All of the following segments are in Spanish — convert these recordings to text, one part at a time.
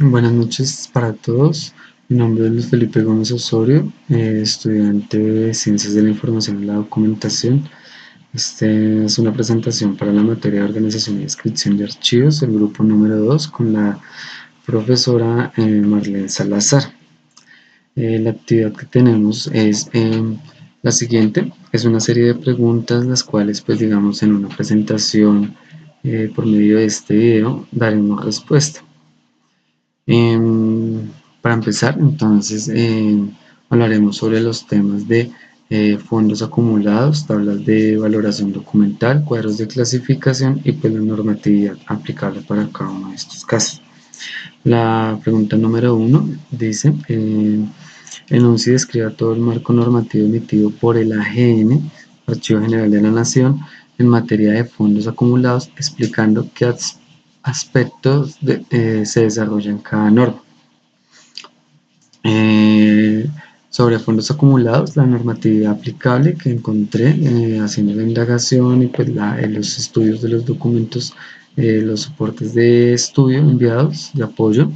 Buenas noches para todos. Mi nombre es Luis Felipe Gómez Osorio, estudiante de Ciencias de la Información y la Documentación. Esta es una presentación para la materia de Organización y Descripción de Archivos, el grupo número 2, con la profesora Marlene Salazar. La actividad que tenemos es la siguiente. Es una serie de preguntas, las cuales, pues digamos, en una presentación por medio de este video daremos respuesta. Para empezar, entonces, hablaremos sobre los temas de fondos acumulados, tablas de valoración documental, cuadros de clasificación y pues la normatividad aplicable para cada uno de estos casos. La pregunta número 1 dice, enuncie y describa todo el marco normativo emitido por el AGN, Archivo General de la Nación, en materia de fondos acumulados, explicando qué aspectos se desarrollan cada norma. Sobre fondos acumulados, la normatividad aplicable que encontré haciendo la indagación y pues los estudios de los documentos, los soportes de estudio enviados de apoyo,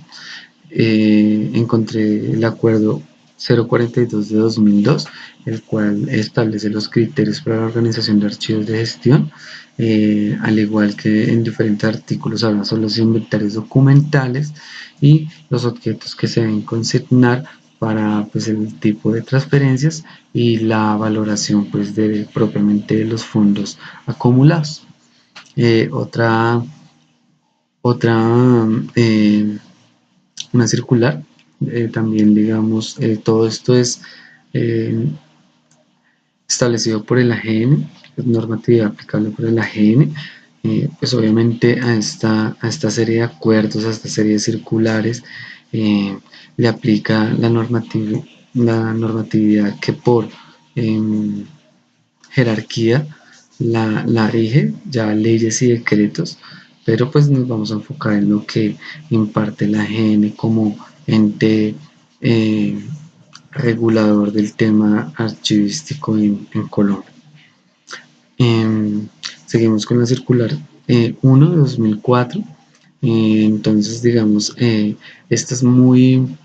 encontré el acuerdo 042 de 2002, el cual establece los criterios para la organización de archivos de gestión, al igual que en diferentes artículos habla sobre los inventarios documentales y los objetos que se deben consignar para pues, el tipo de transferencias y la valoración pues, propiamente de los fondos acumulados. Otra una circular, también digamos, todo esto es eh, establecido por el AGN, es normatividad aplicable por el AGN, pues obviamente a esta serie de acuerdos, a esta serie de circulares, le aplica la normatividad que por jerarquía la rige, ya leyes y decretos, pero pues nos vamos a enfocar en lo que imparte la AGN como ente eh, regulador del tema archivístico en Colombia. Seguimos con la circular 1 de 2004. Entonces, digamos, esta es muy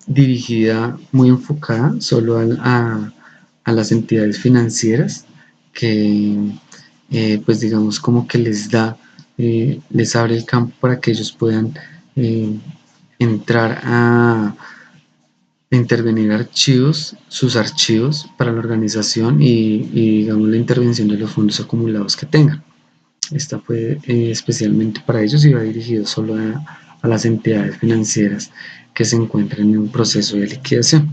dirigida, muy enfocada solo a las entidades financieras que, pues digamos, como que les abre el campo para que ellos puedan eh, entrar a intervenir sus archivos para la organización y, digamos, la intervención de los fondos acumulados que tengan. Esta fue especialmente para ellos y va dirigido solo a las entidades financieras que se encuentran en un proceso de liquidación.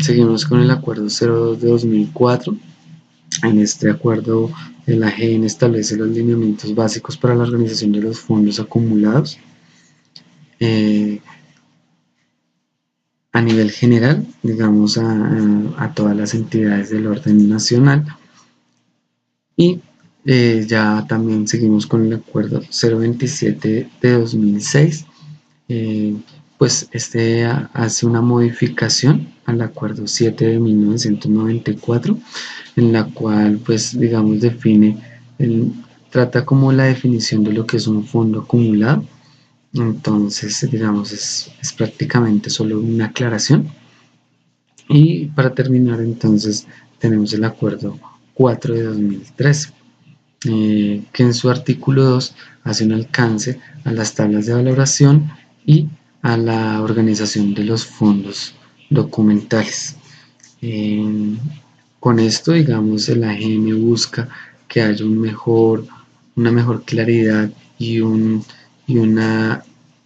Seguimos con el acuerdo 02 de 2004. En este acuerdo, el AGN establece los lineamientos básicos para la organización de los fondos acumulados. A nivel general, digamos, a todas las entidades del orden nacional. Y ya también seguimos con el acuerdo 027 de 2006. Pues este hace una modificación al acuerdo 7 de 1994, en la cual, pues, digamos, trata como la definición de lo que es un fondo acumulado. Entonces, digamos, es prácticamente solo una aclaración. Y para terminar, entonces, tenemos el acuerdo 4 de 2013, que en su artículo 2 hace un alcance a las tablas de valoración y a la organización de los fondos documentales. Eh, con esto, digamos, el AGM busca que haya una mejor claridad y un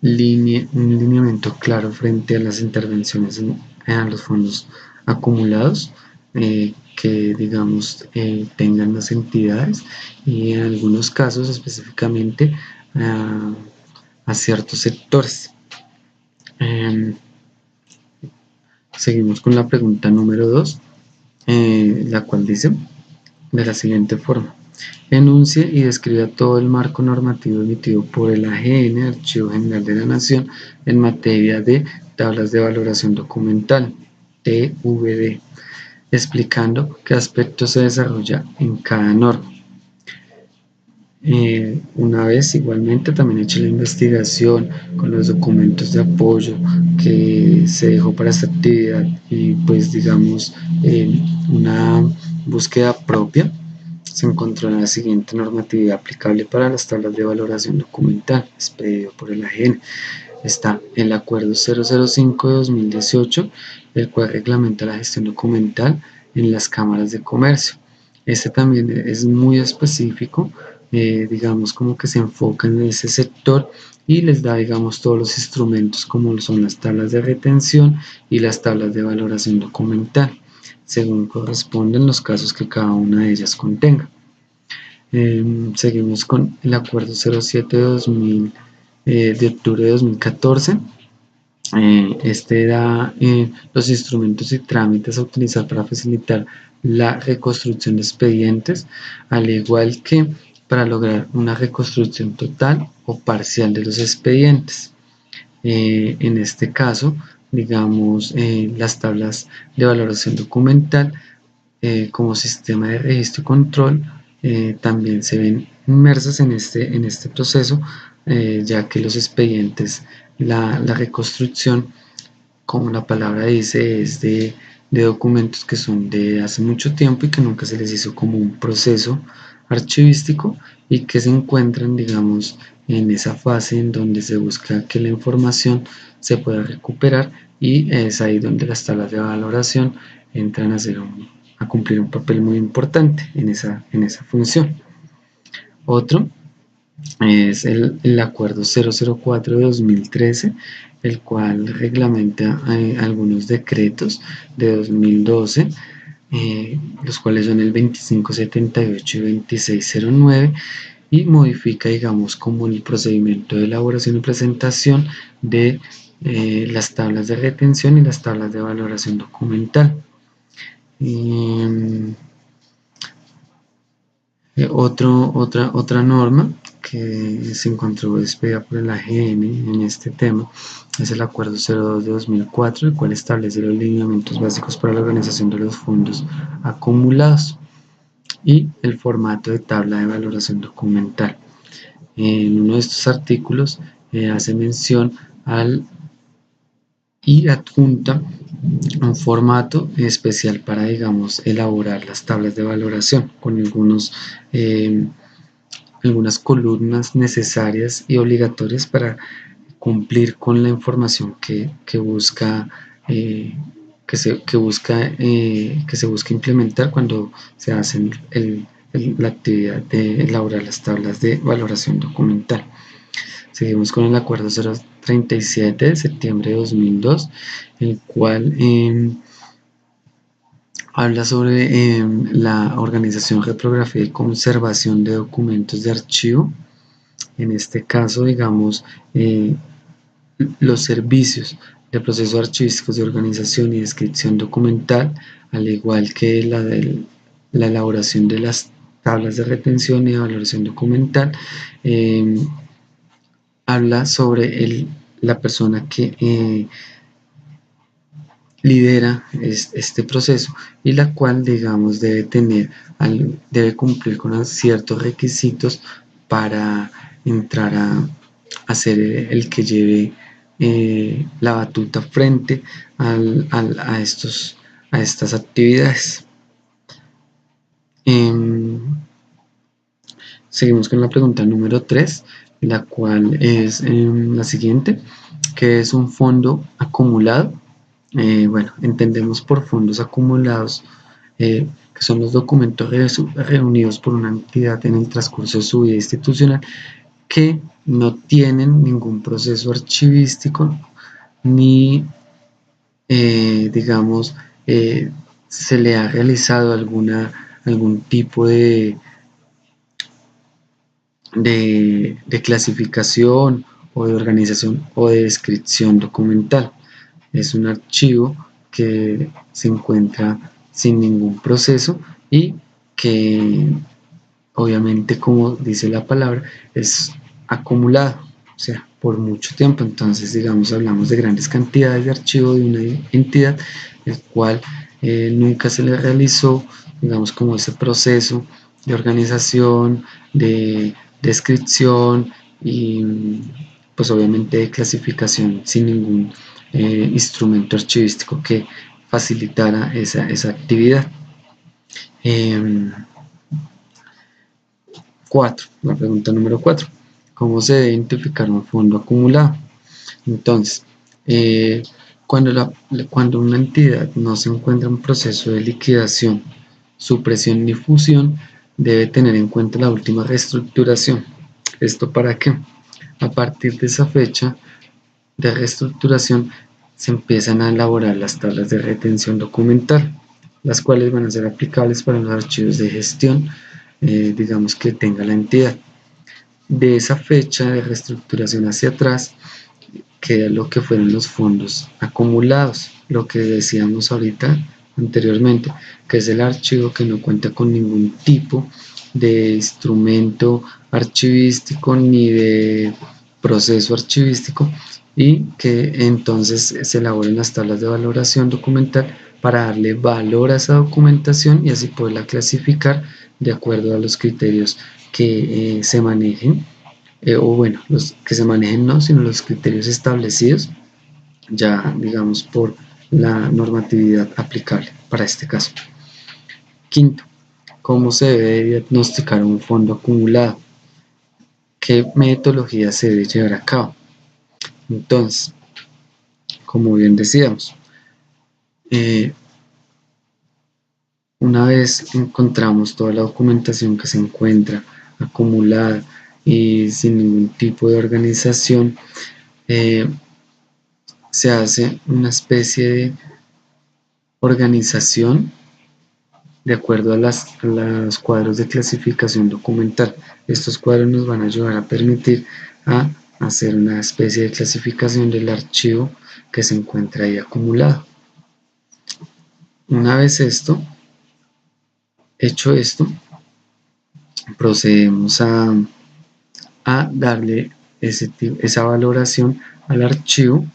lineamiento claro frente a las intervenciones en los fondos acumulados, que digamos tengan las entidades y en algunos casos específicamente a ciertos sectores. Eh, Seguimos con la pregunta número 2, la cual dice de la siguiente forma: enuncie y describa todo el marco normativo emitido por el AGN, Archivo General de la Nación, en materia de tablas de valoración documental, TVD, explicando qué aspectos se desarrolla en cada norma. Una vez igualmente también hecho la investigación con los documentos de apoyo que se dejó para esta actividad y pues digamos una búsqueda propia, se encontró la siguiente normatividad aplicable para las tablas de valoración documental expedido por el AGN. Está el Acuerdo 005 de 2018, el cual reglamenta la gestión documental en las cámaras de comercio. Este también es muy específico, digamos como que se enfoca en ese sector y les da, digamos, todos los instrumentos como son las tablas de retención y las tablas de valoración documental, según corresponden los casos que cada una de ellas contenga. Seguimos con el Acuerdo 07 de octubre de 2014. Este da los instrumentos y trámites a utilizar para facilitar la reconstrucción de expedientes, al igual que para lograr una reconstrucción total o parcial de los expedientes. En este caso, digamos, las tablas de valoración documental como sistema de registro y control también se ven inmersas en este proceso, ya que los expedientes, la reconstrucción, como la palabra dice, es de documentos que son de hace mucho tiempo y que nunca se les hizo como un proceso archivístico y que se encuentran, digamos, en esa fase en donde se busca que la información se pueda recuperar y es ahí donde las tablas de valoración entran a cumplir un papel muy importante en esa función. Otro es el Acuerdo 004 de 2013, el cual reglamenta algunos decretos de 2012, los cuales son el 2578 y 2609, y modifica, digamos, como el procedimiento de elaboración y presentación de las tablas de retención y las tablas de valoración documental. Otra norma que se encontró despedida por el AGN en este tema es el Acuerdo 02 de 2004, el cual establece los lineamientos básicos para la organización de los fondos acumulados y el formato de tabla de valoración documental. En uno de estos artículos hace mención y adjunta un formato especial para, digamos, elaborar las tablas de valoración con algunas columnas necesarias y obligatorias para cumplir con la información que busca que se busca implementar cuando se hace la actividad de elaborar las tablas de valoración documental. Seguimos con el Acuerdo 037 de septiembre de 2002, el cual habla sobre la organización, reprografía y conservación de documentos de archivo. En este caso, digamos, los servicios de procesos archivísticos de organización y descripción documental, al igual que la elaboración de las tablas de retención y de valoración documental, habla sobre la persona que lidera este proceso y la cual, digamos, debe cumplir con ciertos requisitos para entrar a ser el que lleve la batuta frente a estas actividades. Seguimos con la pregunta número 3, la cual es la siguiente: ¿qué es un fondo acumulado? Bueno, entendemos por fondos acumulados que son los documentos reunidos por una entidad en el transcurso de su vida institucional que no tienen ningún proceso archivístico ni, digamos, se le ha realizado algún tipo de clasificación o de organización o de descripción documental. Es un archivo que se encuentra sin ningún proceso y que obviamente, como dice la palabra, es acumulado, o sea, por mucho tiempo. Entonces, digamos, hablamos de grandes cantidades de archivo de una entidad, el cual nunca se le realizó, digamos, como ese proceso de organización, de descripción y pues obviamente de clasificación sin ningún instrumento archivístico que facilitara esa actividad. 4. La pregunta número 4. ¿Cómo se debe identificar un fondo acumulado? Entonces, cuando una entidad no se encuentra en proceso de liquidación, supresión ni fusión, debe tener en cuenta la última reestructuración. ¿Esto para qué? A partir de esa fecha de reestructuración se empiezan a elaborar las tablas de retención documental, las cuales van a ser aplicables para los archivos de gestión, digamos que tenga la entidad. De esa fecha de reestructuración hacia atrás queda lo que fueron los fondos acumulados, lo que decíamos ahorita anteriormente, que es el archivo que no cuenta con ningún tipo de instrumento archivístico ni de proceso archivístico, y que entonces se elaboren las tablas de valoración documental para darle valor a esa documentación y así poderla clasificar de acuerdo a los criterios que se manejen, o bueno, los que se manejen no, sino los criterios establecidos ya digamos por la normatividad aplicable para este caso. Quinto, ¿cómo se debe diagnosticar un fondo acumulado? ¿Qué metodología se debe llevar a cabo? Entonces, como bien decíamos, una vez encontramos toda la documentación que se encuentra acumulada y sin ningún tipo de organización, se hace una especie de organización de acuerdo a los cuadros de clasificación documental. Estos cuadros nos van a ayudar a permitir a hacer una especie de clasificación del archivo que se encuentra ahí acumulado. Una vez hecho esto, procedemos a darle esa valoración al archivo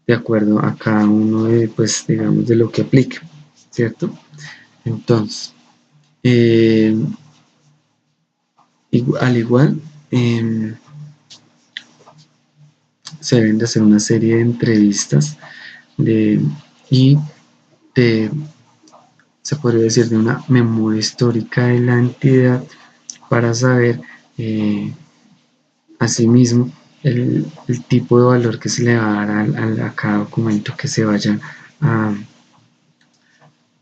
de acuerdo a cada uno de, pues, digamos, de lo que aplique, ¿cierto? Entonces, al igual, se deben de hacer una serie de entrevistas se podría decir, de una memoria histórica de la entidad para saber asimismo el tipo de valor que se le va a dar a cada documento que se vaya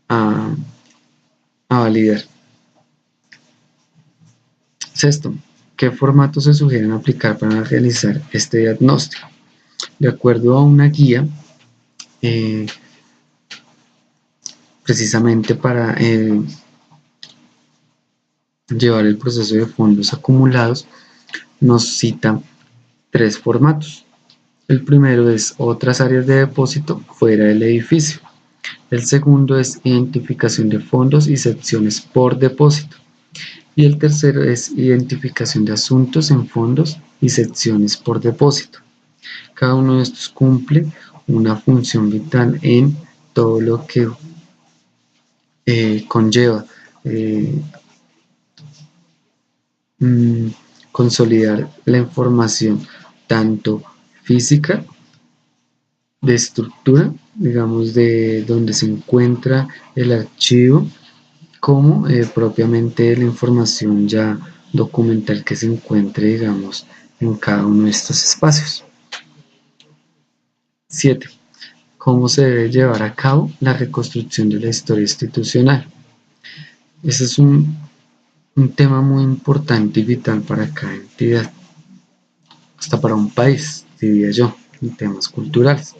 a validar. Sexto, ¿qué formatos se sugieren aplicar para realizar este diagnóstico? De acuerdo a una guía, precisamente para llevar el proceso de fondos acumulados, nos cita 3 formatos. El primero es otras áreas de depósito fuera del edificio. El segundo es identificación de fondos y secciones por depósito. Y el tercero es identificación de asuntos en fondos y secciones por depósito. Cada uno de estos cumple una función vital en todo lo que conlleva consolidar la información tanto física de estructura, digamos, de donde se encuentra el archivo, como propiamente la información ya documental que se encuentre, digamos, en cada uno de estos espacios. 7. ¿Cómo se debe llevar a cabo la reconstrucción de la historia institucional? Ese es un tema muy importante y vital para cada entidad, hasta para un país, diría yo, en temas culturales.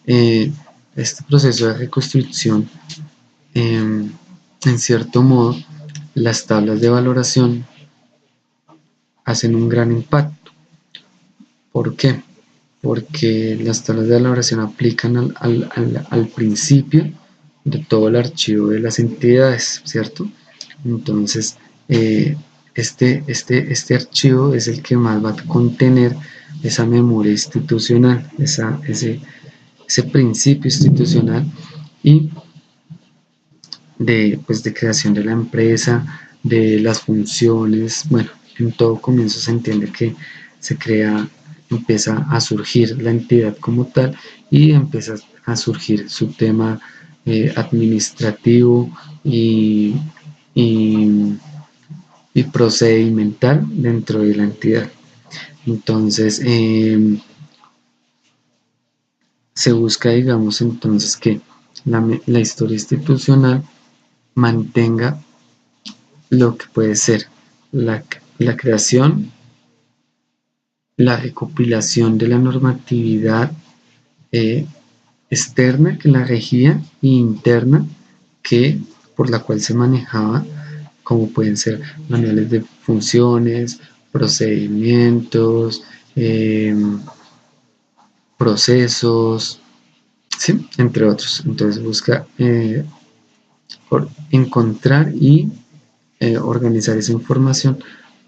Este proceso de reconstrucción, en cierto modo, las tablas de valoración hacen un gran impacto. ¿Por qué? Porque las tablas de valoración aplican al principio de todo el archivo de las entidades, ¿cierto? Entonces, este archivo es el que más va a contener esa memoria institucional, ese principio institucional y de creación de la empresa, de las funciones, bueno, en todo comienzo se entiende que se crea, empieza a surgir la entidad como tal y empieza a surgir su tema administrativo y, y procedimental dentro de la entidad. Entonces, se busca, digamos, entonces que la historia institucional mantenga lo que puede ser la creación, la recopilación de la normatividad eh, externa que la regía e interna que por la cual se manejaba, como pueden ser manuales de funciones, procedimientos, procesos, ¿sí? Entre otros. Entonces busca encontrar y organizar esa información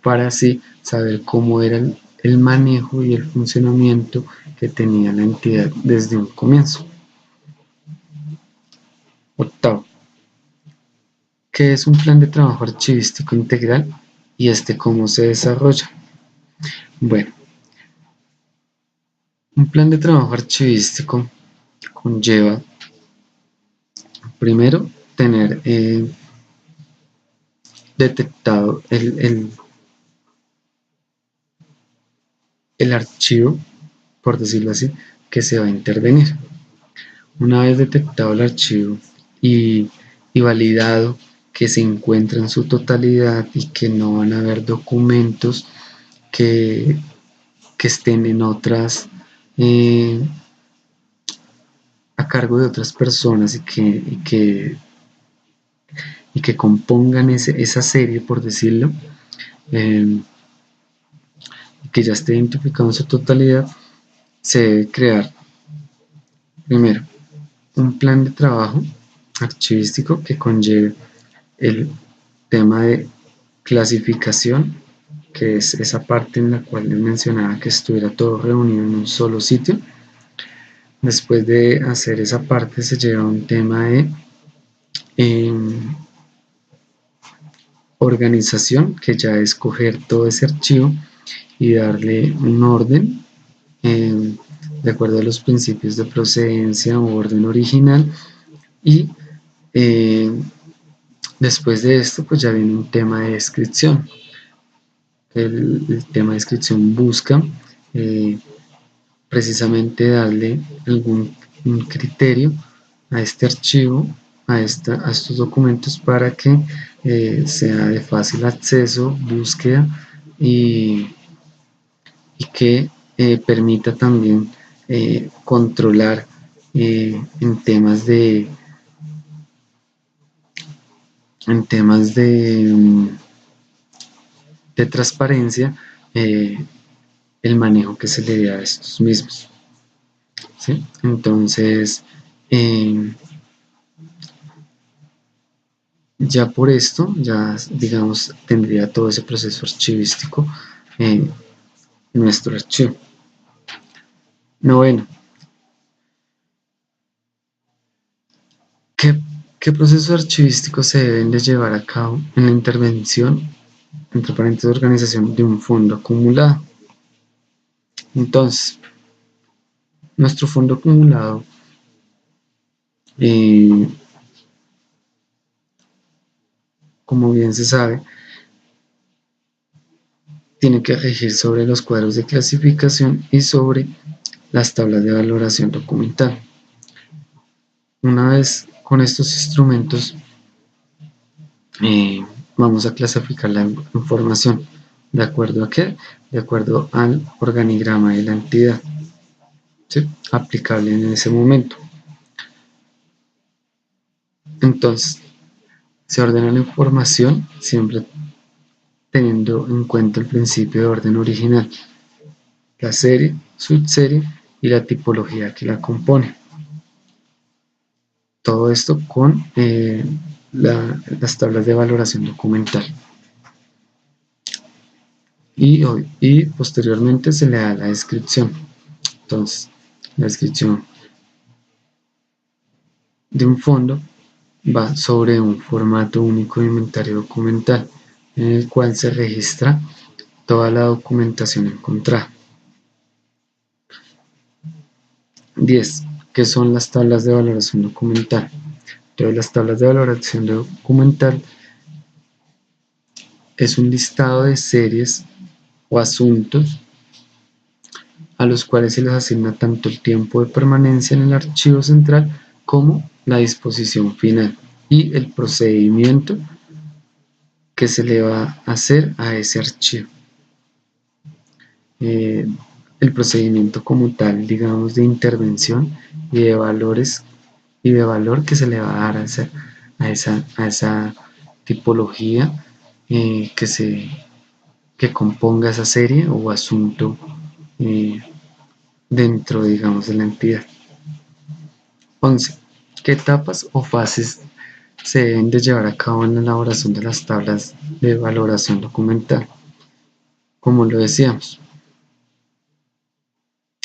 para así saber cómo era el manejo y el funcionamiento que tenía la entidad desde un comienzo. Octavo, ¿qué es un plan de trabajo archivístico integral y cómo se desarrolla? Bueno, un plan de trabajo archivístico conlleva, primero, tener detectado el archivo, por decirlo así, que se va a intervenir. Una vez detectado el archivo y validado que se encuentra en su totalidad y que no van a haber documentos que, que estén en otras, a cargo de otras personas y que compongan esa serie, por decirlo, eh, que ya esté identificado en su totalidad, se debe crear primero un plan de trabajo archivístico que conlleve el tema de clasificación, que es esa parte en la cual les mencionaba que estuviera todo reunido en un solo sitio. Después de hacer esa parte se lleva un tema de eh, organización, que ya es coger todo ese archivo y darle un orden de acuerdo a los principios de procedencia o orden original y eh, después de esto pues ya viene un tema de descripción. El tema de descripción busca eh, precisamente darle algún un criterio a este archivo, a estos documentos para que sea de fácil acceso, búsqueda y que permita también controlar en temas en temas de transparencia el manejo que se le dé a estos mismos. ¿Sí? Entonces, ya por esto, ya digamos, tendría todo ese proceso archivístico en nuestro archivo. Noveno, ¿qué procesos archivísticos se deben de llevar a cabo en la intervención, entre paréntesis, organización de un fondo acumulado? Entonces, nuestro fondo acumulado eh, como bien se sabe, tiene que regir sobre los cuadros de clasificación y sobre las tablas de valoración documental. Una vez con estos instrumentos, vamos a clasificar la información. ¿De acuerdo a qué? De acuerdo al organigrama de la entidad, ¿sí? Aplicable en ese momento. Entonces, se ordena la información siempre teniendo en cuenta el principio de orden original, la serie, subserie y la tipología que la compone. Todo esto con las tablas de valoración documental. Y posteriormente se le da la descripción. Entonces, la descripción de un fondo va sobre un formato único de inventario documental en el cual se registra toda la documentación encontrada. 10. ¿Qué son las tablas de valoración documental? Entonces, las tablas de valoración documental es un listado de series o asuntos a los cuales se les asigna tanto el tiempo de permanencia en el archivo central como la disposición final y el procedimiento que se le va a hacer a ese archivo. El procedimiento como tal, digamos, de intervención y de valores y de valor que se le va a dar a esa tipología que componga esa serie o asunto dentro, digamos, de la entidad. 11. ¿Qué etapas o fases se deben de llevar a cabo en la elaboración de las tablas de valoración documental? Como lo decíamos.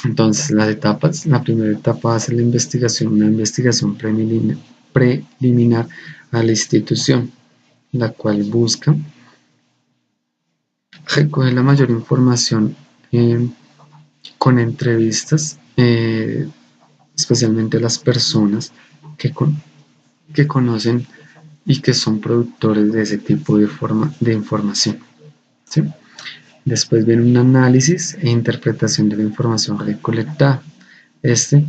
Entonces, las etapas, la primera etapa va a ser la investigación, una investigación preliminar a la institución, la cual busca recoger la mayor información con entrevistas, especialmente las personas que conocen y que son productores de ese tipo de información, ¿sí? Después viene un análisis e interpretación de la información recolectada. Este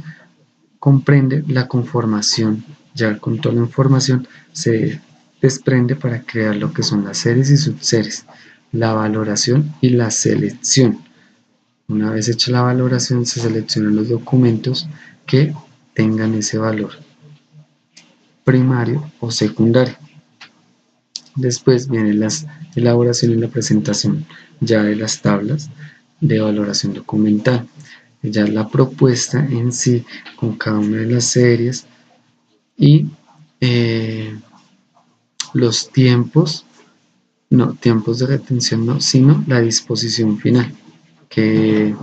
comprende la conformación, ya con toda la información se desprende para crear lo que son las series y subseries, la valoración y la selección. Una vez hecha la valoración, se seleccionan los documentos que tengan ese valor primario o secundario. Después viene la elaboración y la presentación ya de las tablas de valoración documental. Ya la propuesta en sí con cada una de las series y los tiempos, no tiempos de retención, no, sino la disposición final que,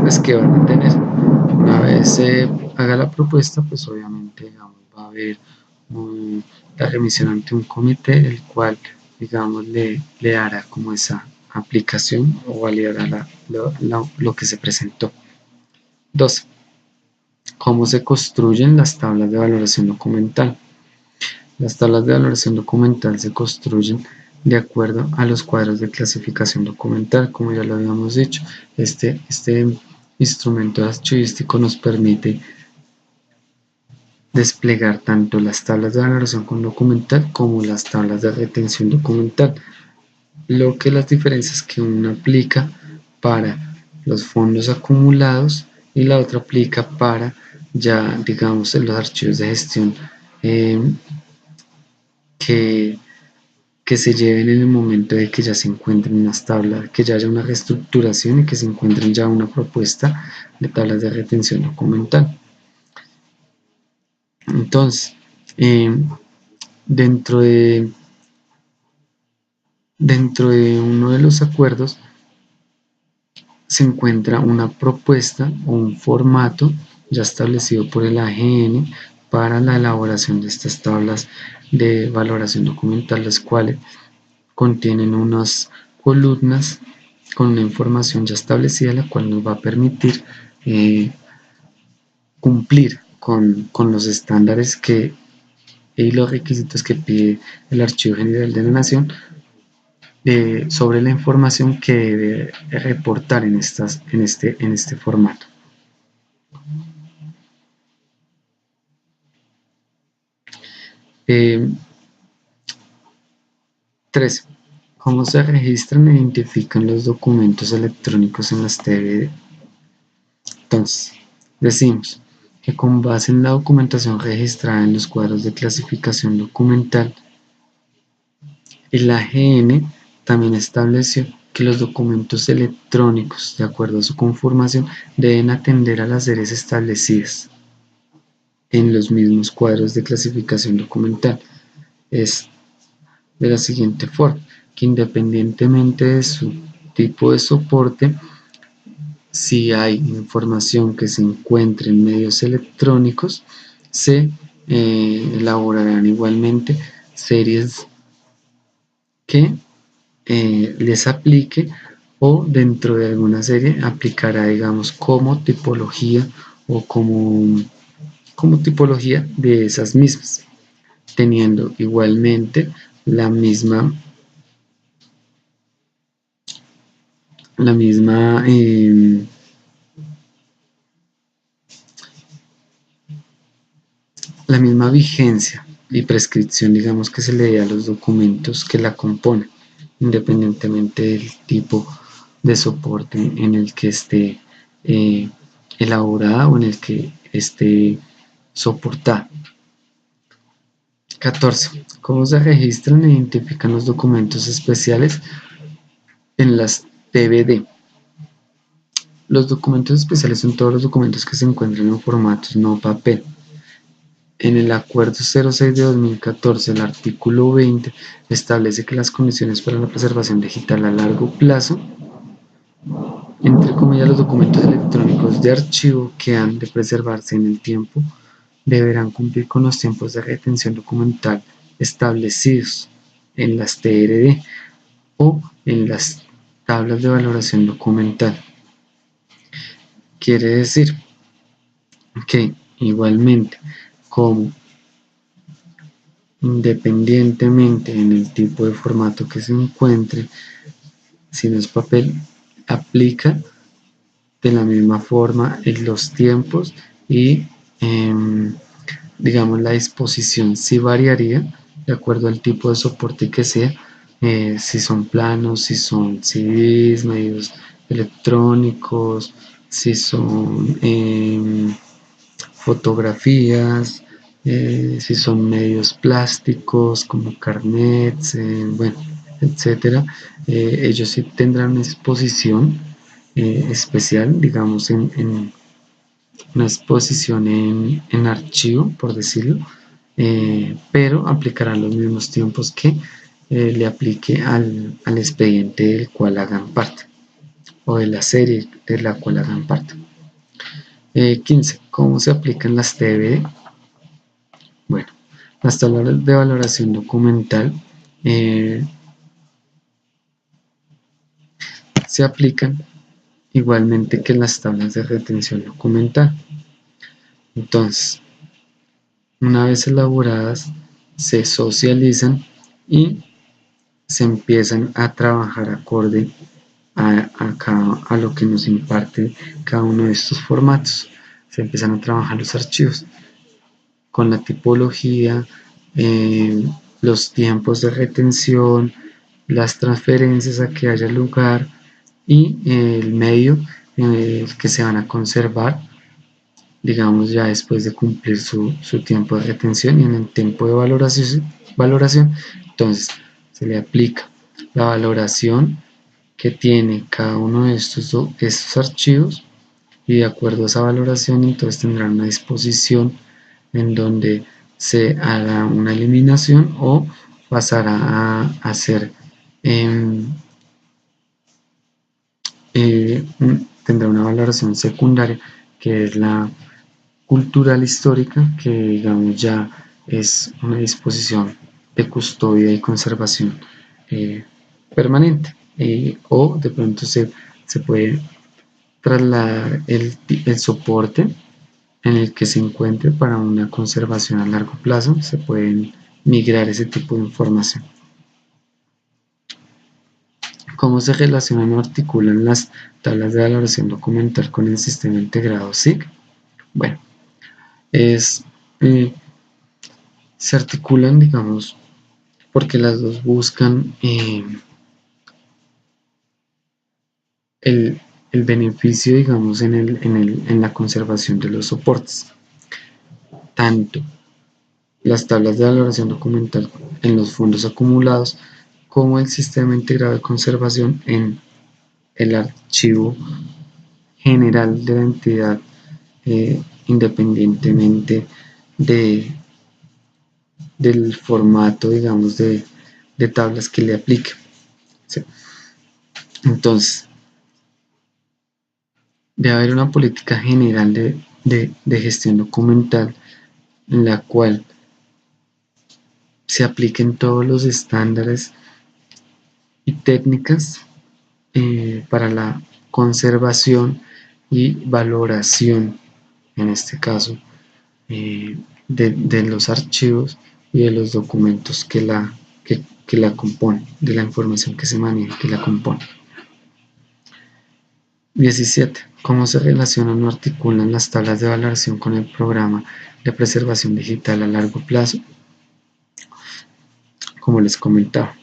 pues, que van a tener. Una vez se haga la propuesta, pues obviamente, digamos, va a haber la remisión ante un comité, el cual, digamos, le hará como esa aplicación o validará lo que se presentó. 2. ¿Cómo se construyen las tablas de valoración documental? Las tablas de valoración documental se construyen de acuerdo a los cuadros de clasificación documental, como ya lo habíamos dicho. Este instrumento archivístico nos permite desplegar tanto las tablas de valoración documental como las tablas de retención documental. Lo que las diferencias que una aplica para los fondos acumulados y la otra aplica para ya, digamos, los archivos de gestión que, que se lleven en el momento de que ya se encuentren unas tablas, que ya haya una reestructuración y que se encuentren ya una propuesta de tablas de retención documental. Entonces, dentro de uno de los acuerdos se encuentra una propuesta o un formato ya establecido por el AGN para la elaboración de estas tablas de valoración documental, las cuales contienen unas columnas con una información ya establecida, la cual nos va a permitir cumplir con los estándares y los requisitos que pide el Archivo General de la Nación sobre la información que debe reportar en este formato. Eh, 3. ¿Cómo se registran e identifican los documentos electrónicos en las TVD? Entonces, decimos que con base en la documentación registrada en los cuadros de clasificación documental, el AGN también estableció que los documentos electrónicos, de acuerdo a su conformación, deben atender a las series establecidas en los mismos cuadros de clasificación documental. Es de la siguiente forma, que independientemente de su tipo de soporte, si hay información que se encuentre en medios electrónicos, se elaborarán igualmente series que les aplique o dentro de alguna serie aplicará, digamos, como tipología o como tipología de esas mismas, teniendo igualmente la misma, la misma, la misma vigencia y prescripción, digamos, que se le dé a los documentos que la componen, independientemente del tipo de soporte en el que esté elaborada o en el que esté soportada. 14. ¿Cómo se registran e identifican los documentos especiales en las TBD? Los documentos especiales son todos los documentos que se encuentran en formatos no papel. En el Acuerdo 06 de 2014, el artículo 20 establece que las condiciones para la preservación digital a largo plazo, entre comillas, los documentos electrónicos de archivo que han de preservarse en el tiempo, deberán cumplir con los tiempos de retención documental establecidos en las TRD o en las tablas de valoración documental. Quiere decir que igualmente, como independientemente en el tipo de formato que se encuentre, si no es papel, aplica de la misma forma en los tiempos y digamos la disposición sí variaría de acuerdo al tipo de soporte que sea, si son planos, si son CDs, medios electrónicos, si son fotografías, si son medios plásticos como carnets, bueno, etcétera. Ellos sí tendrán una exposición especial, digamos, en una exposición en archivo, por decirlo, pero aplicarán los mismos tiempos que le aplique al expediente del cual hagan parte o de la serie de la cual hagan parte. 15. ¿Cómo se aplican las TBD? Bueno, las tablas de valoración documental se aplican igualmente que las tablas de retención documental. Entonces, una vez elaboradas, se socializan y se empiezan a trabajar acorde a lo que nos imparte cada uno de estos formatos. Se empiezan a trabajar los archivos con la tipología, los tiempos de retención, las transferencias a que haya lugar y el medio en el que se van a conservar, digamos ya después de cumplir su tiempo de retención y en el tiempo de valoración, entonces se le aplica la valoración que tiene cada uno de estos archivos y de acuerdo a esa valoración entonces tendrán una disposición en donde se haga una eliminación o pasará a hacer tendrá una valoración secundaria que es la cultural histórica, que digamos ya es una disposición de custodia y conservación permanente, o de pronto se puede trasladar el soporte en el que se encuentre para una conservación a largo plazo, se pueden migrar ese tipo de información. ¿Cómo se relacionan o articulan las tablas de valoración documental con el sistema integrado SIG? Bueno, es, se articulan, digamos, porque las dos buscan el, el beneficio, digamos, en la conservación de los soportes. Tanto las tablas de valoración documental en los fondos acumulados como el sistema integrado de conservación en el archivo general de la entidad, independientemente de, del formato, digamos, de tablas que le aplique. ¿Sí? Entonces, debe haber una política general de gestión documental en la cual se apliquen todos los estándares y técnicas para la conservación y valoración, en este caso, de los archivos y de los documentos que la componen, de la información que se maneja, que la compone. 17. ¿Cómo se relacionan o articulan las tablas de valoración con el programa de preservación digital a largo plazo? Como les comentaba,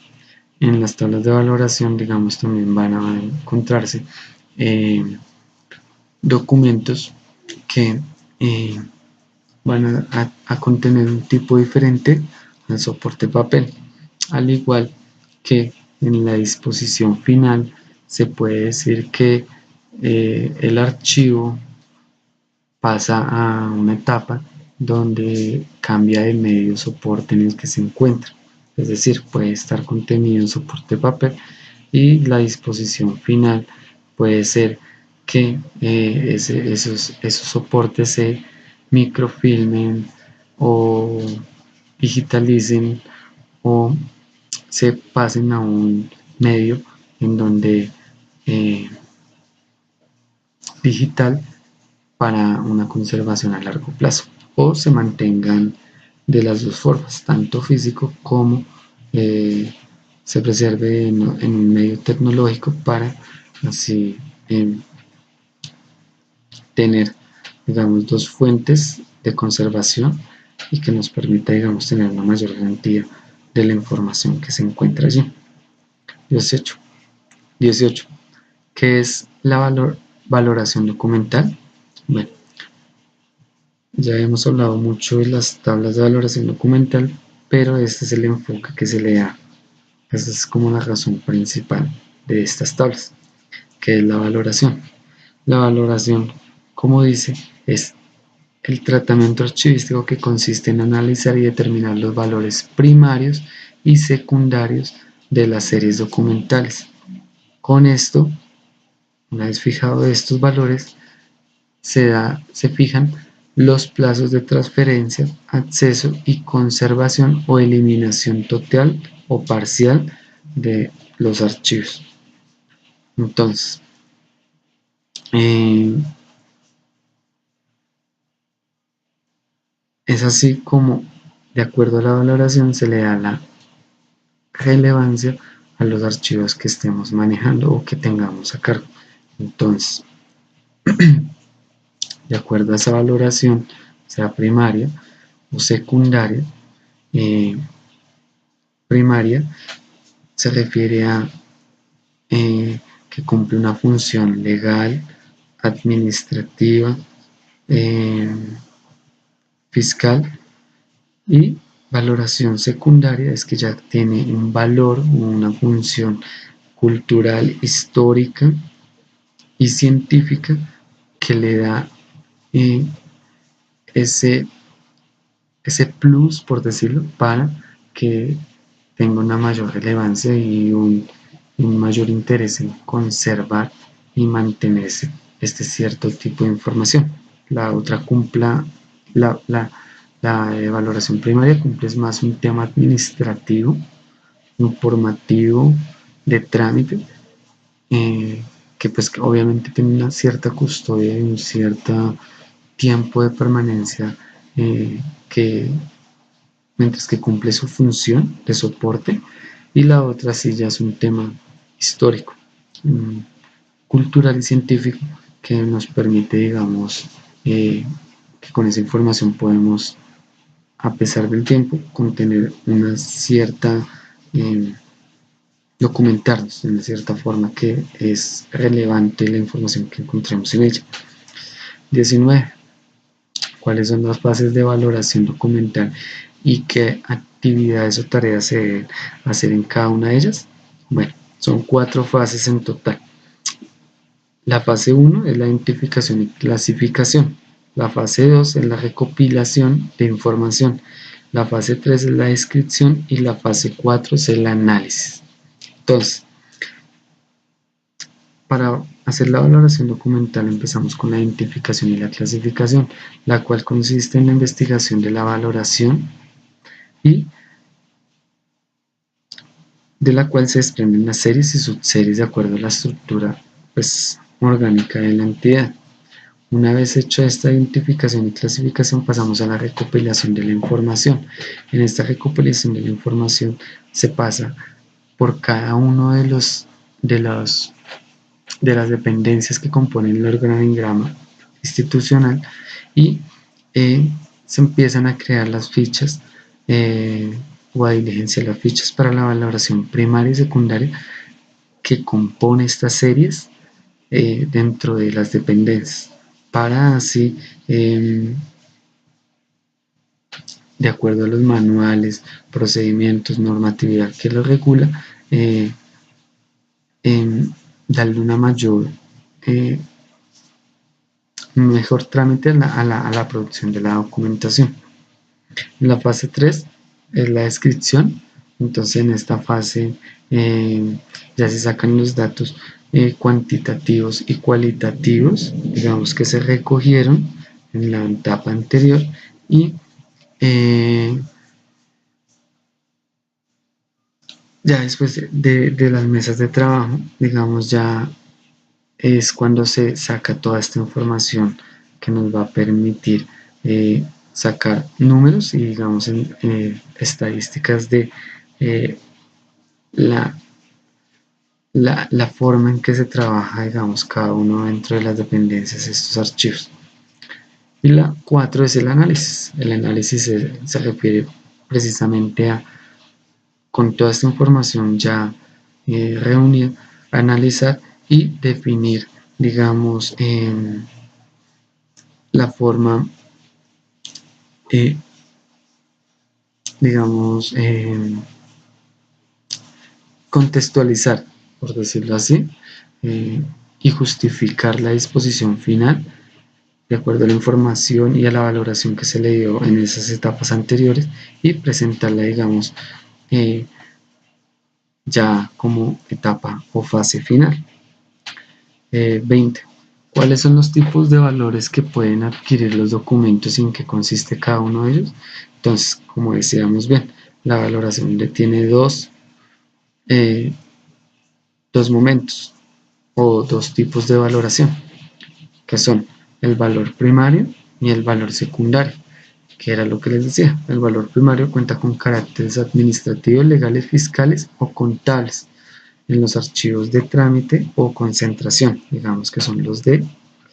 en las tablas de valoración, digamos, también van a encontrarse documentos que van a contener un tipo diferente al soporte papel, al igual que en la disposición final se puede decir que el archivo pasa a una etapa donde cambia de medio soporte en el que se encuentra, es decir, puede estar contenido en soporte papel y la disposición final puede ser que esos soportes se microfilmen o digitalicen o se pasen a un medio en donde digital para una conservación a largo plazo o se mantengan de las dos formas, tanto físico como se preserve en un medio tecnológico para así tener, digamos, dos fuentes de conservación y que nos permita, digamos, tener una mayor garantía de la información que se encuentra allí. 18. 18. ¿Qué es la valoración documental? Bueno, ya hemos hablado mucho de las tablas de valoración documental, pero este es el enfoque que se le da. Esa es como la razón principal de estas tablas, que es la valoración. La valoración, como dice, es el tratamiento archivístico que consiste en analizar y determinar los valores primarios y secundarios de las series documentales. Con esto, una vez fijado estos valores, se fijan los plazos de transferencia, acceso y conservación o eliminación total o parcial de los archivos. Entonces, es así como, de acuerdo a la valoración, se le da la relevancia a los archivos que estemos manejando o que tengamos a cargo. Entonces, de acuerdo a esa valoración, sea primaria o secundaria, primaria se refiere a que cumple una función legal, administrativa, fiscal, y valoración secundaria es que ya tiene un valor o una función cultural, histórica y científica que le da eh, ese, ese plus, por decirlo, para que tenga una mayor relevancia y un mayor interés en conservar y mantenerse este cierto tipo de información. La otra cumpla, la valoración primaria cumple es más un tema administrativo, informativo, de trámite, que pues obviamente tiene una cierta custodia y un cierto tiempo de permanencia que mientras que cumple su función de soporte, y la otra sí ya es un tema histórico, cultural y científico que nos permite, digamos, que con esa información podemos, a pesar del tiempo, contener una cierta, documentarnos de una cierta forma que es relevante la información que encontremos en ella. 19. ¿Cuáles son las fases de valoración documental y qué actividades o tareas se deben hacer en cada una de ellas? Bueno, son 4 fases en total. La fase 1 es la identificación y clasificación. La fase 2 es la recopilación de información. La fase 3 es la descripción y la fase 4 es el análisis. Entonces, para hacer la valoración documental empezamos con la identificación y la clasificación, la cual consiste en la investigación de la valoración y de la cual se desprenden las series y subseries de acuerdo a la estructura pues, orgánica de la entidad. Una vez hecha esta identificación y clasificación, pasamos a la recopilación de la información. En esta recopilación de la información se pasa por cada uno de las dependencias que componen el organigrama institucional y se empiezan a crear las fichas o a diligenciar las fichas para la valoración primaria y secundaria que compone estas series dentro de las dependencias, para así, de acuerdo a los manuales, procedimientos, normatividad que lo regula, darle una mayor, mejor trámite a la producción de la documentación. La fase 3 es la descripción. Entonces en esta fase ya se sacan los datos cuantitativos y cualitativos, digamos que se recogieron en la etapa anterior y ya después de las mesas de trabajo, digamos ya es cuando se saca toda esta información que nos va a permitir sacar números y digamos estadísticas de la, la forma en que se trabaja, digamos, cada uno dentro de las dependencias de estos archivos. Y la 4 es el análisis. El análisis se refiere precisamente a, con toda esta información ya reunida, analizar y definir, digamos, la forma, digamos, contextualizar, por decirlo así, y justificar la disposición final de acuerdo a la información y a la valoración que se le dio en esas etapas anteriores y presentarla, digamos, ya como etapa o fase final. 20. ¿Cuáles son los tipos de valores que pueden adquirir los documentos y en qué consiste cada uno de ellos? Entonces, como decíamos bien, la valoración tiene dos momentos o dos tipos de valoración, que son el valor primario y el valor secundario, que era lo que les decía. El valor primario cuenta con caracteres administrativos, legales, fiscales o contables en los archivos de trámite o concentración, digamos que son los de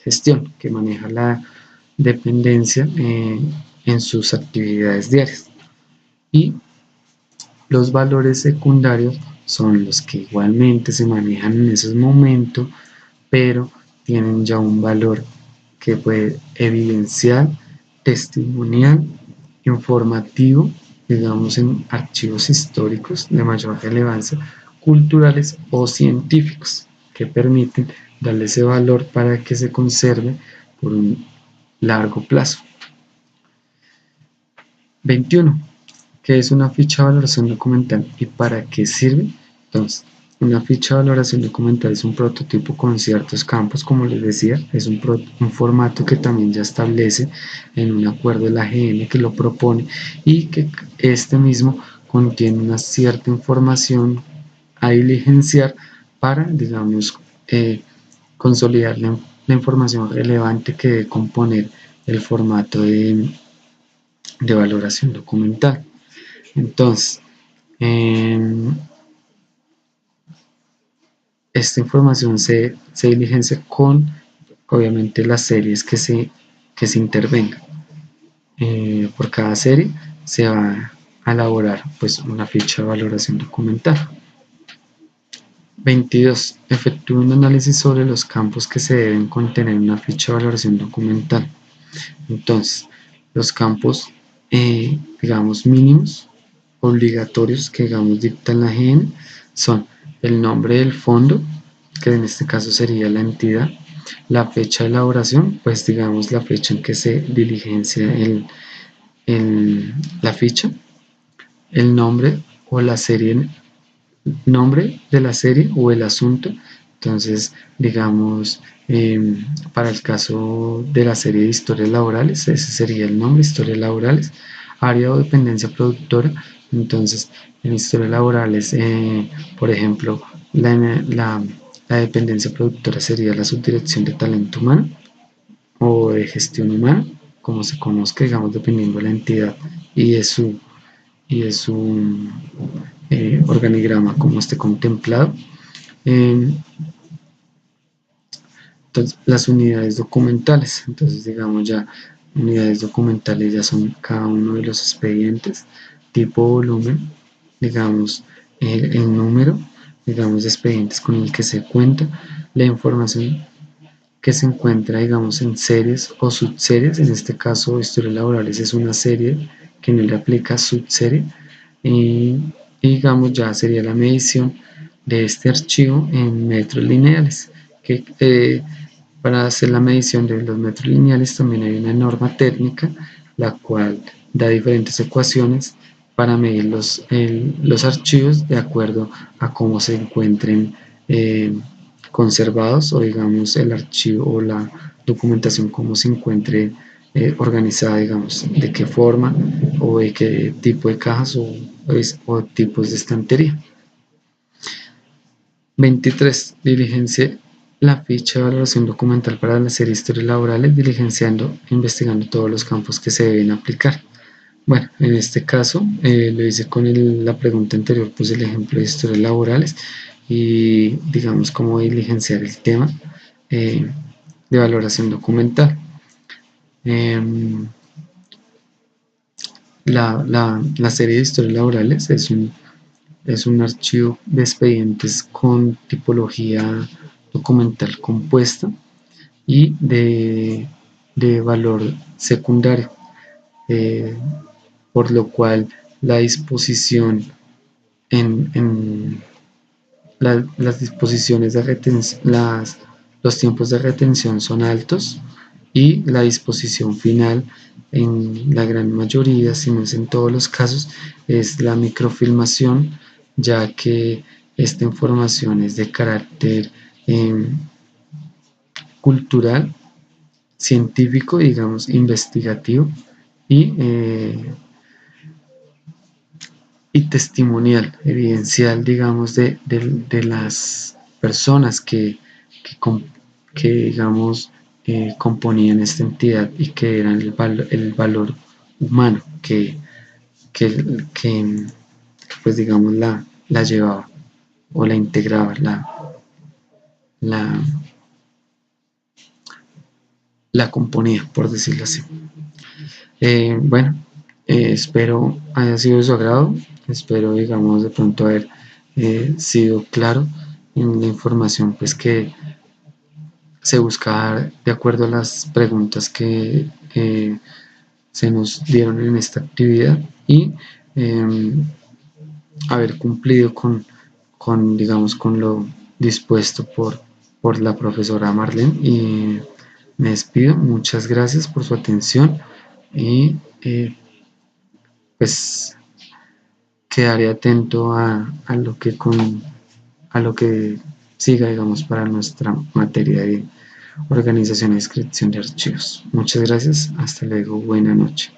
gestión, que maneja la dependencia en sus actividades diarias. Y los valores secundarios son los que igualmente se manejan en esos momentos, pero tienen ya un valor que puede evidenciar, testimonial, informativo, digamos en archivos históricos de mayor relevancia, culturales o científicos, que permiten darle ese valor para que se conserve por un largo plazo. 21. ¿Qué es una ficha de valoración documental y para qué sirve? Entonces, una ficha de valoración documental es un prototipo con ciertos campos, como les decía, es un formato que también ya establece en un acuerdo de la AGN que lo propone y que este mismo contiene una cierta información a diligenciar para, digamos, consolidar la información relevante que debe componer el formato de valoración documental. Entonces, esta información se diligencia con, obviamente, las series que se intervengan. Por cada serie se va a elaborar pues, una ficha de valoración documental. 22. Efectúa un análisis sobre los campos que se deben contener en una ficha de valoración documental. Entonces, los campos, digamos, mínimos, obligatorios que, digamos, dicta la AGN son el nombre del fondo, que en este caso sería la entidad, la fecha de elaboración, pues digamos la fecha en que se diligencia la ficha, el nombre o la serie, nombre de la serie o el asunto. Entonces, digamos, para el caso de la serie de historias laborales, ese sería el nombre, historias laborales, área o dependencia productora. Entonces, en historia laboral es, por ejemplo, la dependencia productora sería la subdirección de talento humano o de gestión humana, como se conozca, digamos, dependiendo de la entidad y de su organigrama, como esté contemplado. Entonces, las unidades documentales, entonces digamos ya unidades documentales ya son cada uno de los expedientes, tipo volumen, digamos el número, digamos de expedientes con el que se cuenta, la información que se encuentra, digamos, en series o subseries. En este caso, historias laborales es una serie que no le aplica subserie. Y digamos, ya sería la medición de este archivo en metros lineales. Que, para hacer la medición de los metros lineales también hay una norma técnica, la cual da diferentes ecuaciones para medir los archivos de acuerdo a cómo se encuentren conservados, o digamos el archivo o la documentación como se encuentre organizada, digamos, de qué forma o de qué tipo de cajas o tipos de estantería. 23. Diligencia la ficha de valoración documental para la serie historias laborales, diligenciando e investigando todos los campos que se deben aplicar. Bueno, en este caso lo hice con la pregunta anterior, puse el ejemplo de historias laborales y digamos cómo diligenciar el tema eh, de valoración documental. La serie de historias laborales es un archivo de expedientes con tipología documental compuesta y de valor secundario, eh, por lo cual la disposición en las disposiciones de retención, los tiempos de retención son altos y la disposición final en la gran mayoría, si no es en todos los casos, es la microfilmación, ya que esta información es de carácter cultural, científico, digamos, investigativo y testimonial, evidencial, digamos, de las personas que digamos, componían esta entidad y que eran el valor humano que pues digamos la llevaba o la integraba, la, la componía, por decirlo así. Bueno, espero haya sido de su agrado, espero, digamos, de pronto haber sido claro en la información pues que se busca de acuerdo a las preguntas que se nos dieron en esta actividad y haber cumplido digamos, con lo dispuesto por la profesora Marlene. Y me despido, muchas gracias por su atención y pues quedaré atento a lo que siga, digamos, para nuestra materia de organización y descripción de archivos. Muchas gracias, hasta luego, buena noche.